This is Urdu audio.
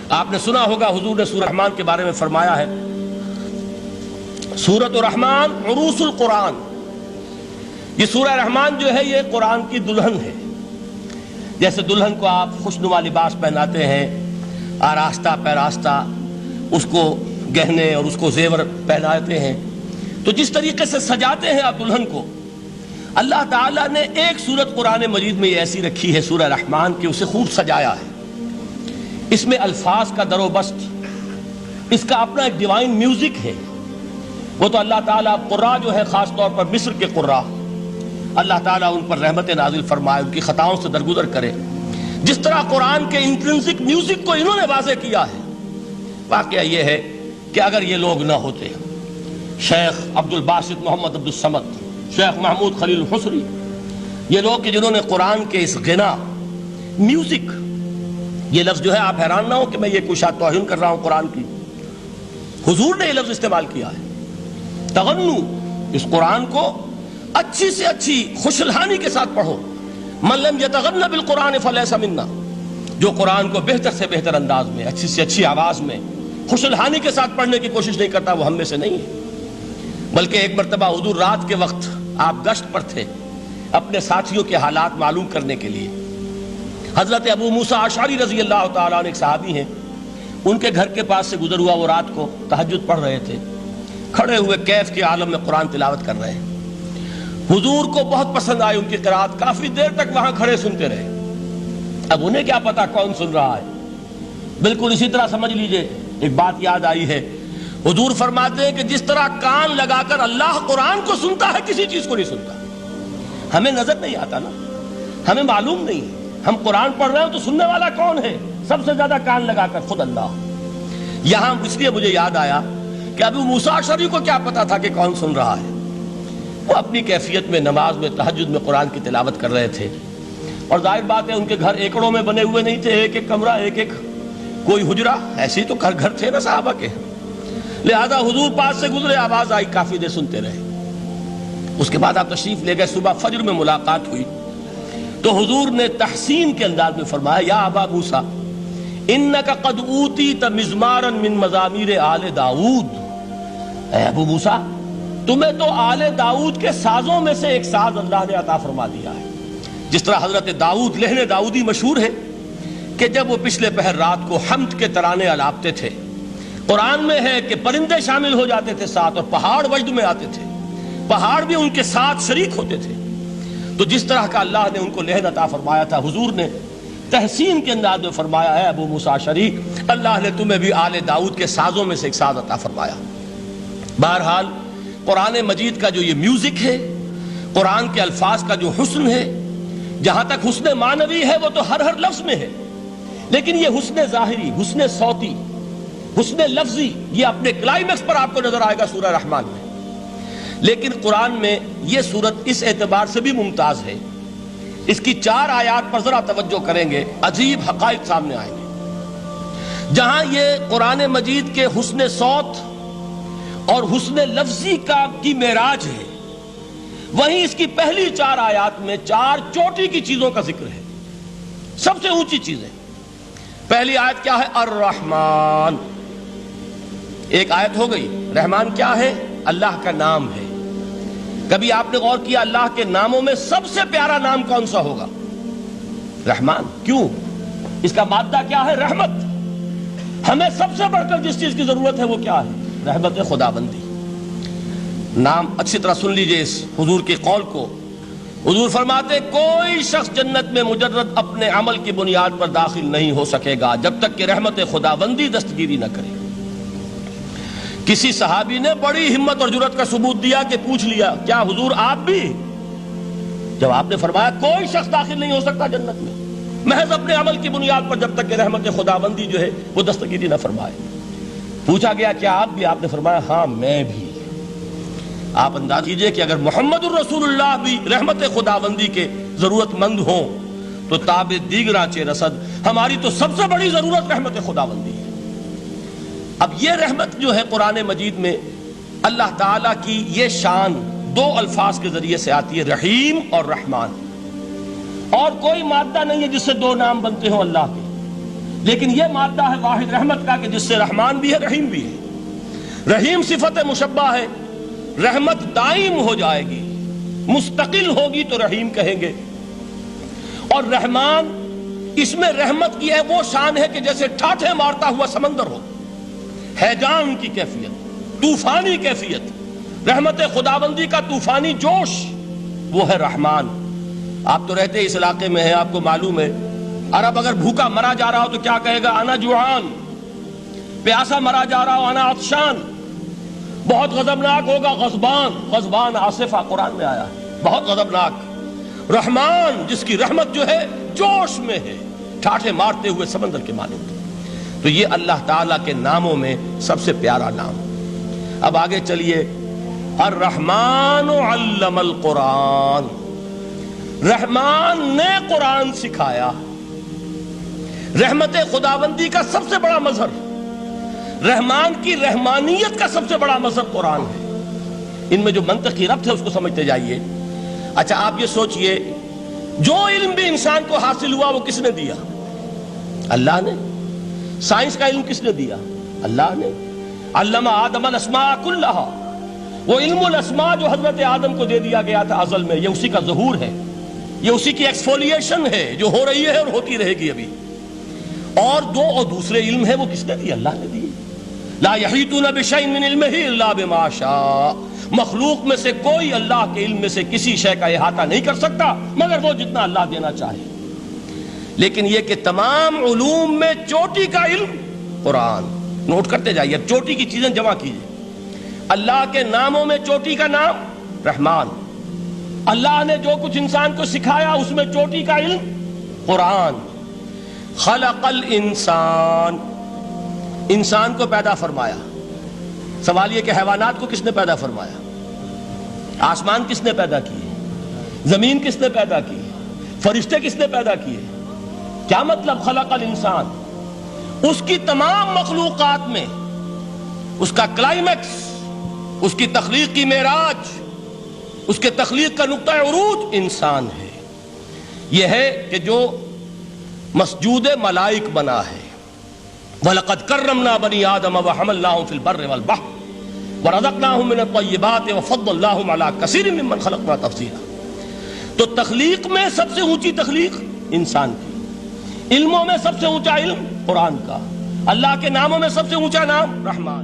آپ نے سنا ہوگا حضور نے سورہ رحمان کے بارے میں فرمایا ہے، سورۃ الرحمان عروس القرآن، یہ سورہ رحمان جو ہے یہ قرآن کی دلہن ہے۔ جیسے دلہن کو آپ خوشنما لباس پہناتے ہیں، آراستہ پیراستہ اس کو گہنے اور اس کو زیور پہناتے ہیں، تو جس طریقے سے سجاتے ہیں آپ دلہن کو، اللہ تعالیٰ نے ایک سورت قرآن مجید میں یہ ایسی رکھی ہے سورہ رحمان کہ اسے خوب سجایا ہے۔ اس میں الفاظ کا در و بست، اس کا اپنا ایک ڈیوائن میوزک ہے۔ وہ تو اللہ تعالیٰ قراء جو ہے خاص طور پر مصر کے قراء، اللہ تعالیٰ ان پر رحمت نازل فرمائے، ان کی خطاؤں سے درگزر کرے۔ جس طرح قرآن کے انٹرنسک میوزک کو انہوں نے واضح کیا ہے، واقعہ یہ ہے کہ اگر یہ لوگ نہ ہوتے، شیخ عبد الباسط محمد عبد الصمد، شیخ محمود خلیل الحصری، یہ لوگ کہ جنہوں نے قرآن کے اس غنا میوزک، یہ لفظ جو ہے آپ حیران نہ ہو کہ میں یہ کوئی شاید توہین کر رہا ہوں قرآن کی، حضور نے یہ لفظ استعمال کیا ہے، تغنو، اس قرآن کو اچھی سے اچھی خوشلہانی کے ساتھ پڑھو۔ من لم یتغن بالقرآن فلیس منا، جو قرآن کو بہتر سے بہتر انداز میں، اچھی سے اچھی آواز میں، خوشلہانی کے ساتھ پڑھنے کی کوشش نہیں کرتا، وہ ہم میں سے نہیں ہے۔ بلکہ ایک مرتبہ حضور رات کے وقت آپ گشت پر تھے اپنے ساتھیوں کے حالات معلوم کرنے کے لیے۔ حضرت ابو موسیٰ اشعری رضی اللہ تعالیٰ عنہ ایک صحابی ہیں، ان کے گھر کے پاس سے گزر ہوا، وہ رات کو تہجد پڑھ رہے تھے، کھڑے ہوئے کیف کے عالم میں قرآن تلاوت کر رہے ہیں۔ حضور کو بہت پسند آئی ان کی قرآت، کافی دیر تک وہاں کھڑے سنتے رہے۔ اب انہیں کیا پتا کون سن رہا ہے، بالکل اسی طرح سمجھ لیجئے ایک بات یاد آئی ہے، حضور فرماتے ہیں کہ جس طرح کان لگا کر اللہ قرآن کو سنتا ہے، کسی چیز کو نہیں سنتا۔ ہمیں نظر نہیں آتا نا، ہمیں معلوم نہیں ہے، ہم قرآن پڑھ رہے ہیں تو سننے والا کون ہے؟ سب سے زیادہ کان لگا کر خود اللہ۔ یہاں اس لیے مجھے یاد آیا کہ ابو موسیٰ اشعری کو کیا پتا تھا کہ کون سن رہا ہے؟ وہ اپنی کیفیت میں نماز میں تہجد میں قرآن کی تلاوت کر رہے تھے، اور ظاہر بات ہے ان کے گھر ایکڑوں میں بنے ہوئے نہیں تھے، ایک ایک کمرہ، ایک ایک کوئی حجرہ، ایسے ہی تو گھر تھے نا صحابہ کے، لہذا حضور پاس سے گزرے، آواز آئی، کافی دیر سنتے رہے۔ اس کے بعد آپ تشریف لے گئے، صبح فجر میں ملاقات ہوئی تو حضور نے تحسین کے انداز میں فرمایا، یا ابا موسیٰ انک قد اوتیت مزمارا من مزامیر آل داؤد، اے ابو موسیٰ تمہیں تو آل داؤد کے سازوں میں سے ایک ساز اللہ نے عطا فرما دیا ہے۔ جس طرح حضرت داؤد، لہن داؤدی مشہور ہے کہ جب وہ پچھلے پہر رات کو حمد کے ترانے الاپتے تھے، قرآن میں ہے کہ پرندے شامل ہو جاتے تھے ساتھ، اور پہاڑ وجد میں آتے تھے، پہاڑ بھی ان کے ساتھ شریک ہوتے تھے۔ تو جس طرح کا اللہ نے ان کو لہن عطا فرمایا تھا، حضور نے تحسین کے انداز میں فرمایا ہے ابو موسیٰ اشعری، اللہ نے تمہیں بھی آل داؤد کے سازوں میں سے ایک ساز عطا فرمایا۔ بہرحال قرآن مجید کا جو یہ میوزک ہے، قرآن کے الفاظ کا جو حسن ہے، جہاں تک حسن معنوی ہے وہ تو ہر لفظ میں ہے، لیکن یہ حسن ظاہری، حسن صوتی، حسن لفظی، یہ اپنے کلائمیکس پر آپ کو نظر آئے گا سورہ رحمان میں۔ لیکن قرآن میں یہ سورت اس اعتبار سے بھی ممتاز ہے، اس کی 4 آیات پر ذرا توجہ کریں گے، عجیب حقائق سامنے آئیں گے۔ جہاں یہ قرآن مجید کے حسن صوت اور حسن لفظی کی معراج ہے، وہیں اس کی پہلی 4 آیات میں 4 چوٹی کی چیزوں کا ذکر ہے، سب سے اونچی چیزیں۔ پہلی آیت کیا ہے؟ الرحمن، ایک آیت ہو گئی۔ رحمان کیا ہے؟ اللہ کا نام ہے۔ کبھی آپ نے غور کیا اللہ کے ناموں میں سب سے پیارا نام کون سا ہوگا؟ رحمان۔ کیوں؟ اس کا مادہ کیا ہے؟ رحمت۔ ہمیں سب سے بڑھ کر جس چیز کی ضرورت ہے وہ کیا ہے؟ رحمت خداوندی۔ نام اچھی طرح سن لیجئے اس حضور کے قول کو۔ حضور فرماتے کوئی شخص جنت میں مجرد اپنے عمل کی بنیاد پر داخل نہیں ہو سکے گا جب تک کہ رحمت خداوندی دستگیری نہ کرے۔ کسی صحابی نے بڑی ہمت اور جرأت کا ثبوت دیا کہ پوچھ لیا، کیا حضور آپ بھی؟ جب آپ نے فرمایا کوئی شخص داخل نہیں ہو سکتا جنت میں محض اپنے عمل کی بنیاد پر جب تک کہ رحمت خداوندی جو ہے وہ دستگیری نہ فرمائے۔ پوچھا گیا کیا آپ بھی؟ آپ نے فرمایا ہاں میں بھی۔ آپ انداز کیجئے کہ اگر محمد الرسول اللہ بھی رحمت خداوندی کے ضرورت مند ہوں تو تاب دیگراں چہ رسد، ہماری تو سب سے بڑی ضرورت رحمت خداوندی ہے۔ اب یہ رحمت جو ہے قرآن مجید میں اللہ تعالیٰ کی یہ شان 2 الفاظ کے ذریعے سے آتی ہے، رحیم اور رحمان، اور کوئی مادہ نہیں ہے جس سے 2 نام بنتے ہوں اللہ کے۔ لیکن یہ مادہ ہے واحد رحمت کا کہ جس سے رحمان بھی ہے رحیم بھی ہے۔ رحیم صفت مشبہ ہے، رحمت دائم ہو جائے گی، مستقل ہوگی تو رحیم کہیں گے، اور رحمان اس میں رحمت کی ہے وہ شان ہے کہ جیسے ٹھاٹھے مارتا ہوا سمندر ہو، ہیجان کی کیفیت، طوفانی کیفیت، رحمت خداوندی کا طوفانی جوش، وہ ہے رحمان۔ آپ تو رہتے اس علاقے میں ہیں، آپ کو معلوم ہے عرب اگر بھوکا مرا جا رہا ہو تو کیا کہے گا؟ انا جوعان۔ پیاسا مرا جا رہا ہو انا عطشان۔ بہت غضبناک ہوگا غضبان، غضبان آصفہ قرآن میں آیا ہے، بہت غضبناک۔ رحمان جس کی رحمت جو ہے جوش میں ہے، ٹھاٹھے مارتے ہوئے سمندر کے مانند۔ تو یہ اللہ تعالیٰ کے ناموں میں سب سے پیارا نام۔ اب آگے چلیے، الرحمن علم القرآن، رحمان نے قرآن سکھایا۔ رحمت خداوندی کا سب سے بڑا مظہر، رحمان کی رحمانیت کا سب سے بڑا مظہر قرآن ہے۔ ان میں جو منطقی ربط ہے اس کو سمجھتے جائیے۔ اچھا آپ یہ سوچئے، جو علم بھی انسان کو حاصل ہوا وہ کس نے دیا؟ اللہ نے۔ سائنس کا علم کس نے دیا؟ اللہ نے۔ علم آدم الاسماء کلہا، وہ علم الاسماء جو حضرت آدم کو دے دیا گیا تھا ازل میں، یہ اسی کا ظہور ہے، یہ اسی کی ایکسفولیشن ہے جو ہو رہی ہے اور ہوتی رہے گی ابھی۔ اور دوسرے علم ہے وہ کس نے دیے؟ اللہ نے دیے۔ لا یحیطون بشیء من علمہ الا بما شاء، مخلوق میں سے کوئی اللہ کے علم میں سے کسی شے کا احاطہ نہیں کر سکتا مگر وہ جتنا اللہ دینا چاہے۔ لیکن یہ کہ تمام علوم میں چوٹی کا علم قرآن، نوٹ کرتے جائیے، اب چوٹی کی چیزیں جمع کیجیے۔ اللہ کے ناموں میں چوٹی کا نام رحمان، اللہ نے جو کچھ انسان کو سکھایا اس میں چوٹی کا علم قرآن۔ خلق الانسان، انسان کو پیدا فرمایا۔ سوال یہ کہ حیوانات کو کس نے پیدا فرمایا؟ آسمان کس نے پیدا کیے؟ زمین کس نے پیدا کی؟ فرشتے کس نے پیدا کیے؟ کیا مطلب خلق الانسان؟ اس کی تمام مخلوقات میں اس کا کلائمیکس، اس کی تخلیق کی معراج، اس کے تخلیق کا نقطہ عروج انسان ہے۔ یہ ہے کہ جو مسجود ملائک بنا ہے۔ وَلَقَدْ كَرَّمْنَا بَنِي آدَمَ وَحَمَلْنَاهُمْ فِي الْبَرِّ وَالْبَحْرِ وَرَزَقْنَاهُمْ مِنَ الطَّيِّبَاتِ وَفَضَّلْنَاهُمْ عَلَى كَثِيرٍ مِّمَّنْ خَلَقْنَا تَفْضِيلًا۔ تو تخلیق میں سب سے اونچی تخلیق انسان کی، علموں میں سب سے اونچا علم قرآن کا، اللہ کے ناموں میں سب سے اونچا نام رحمان۔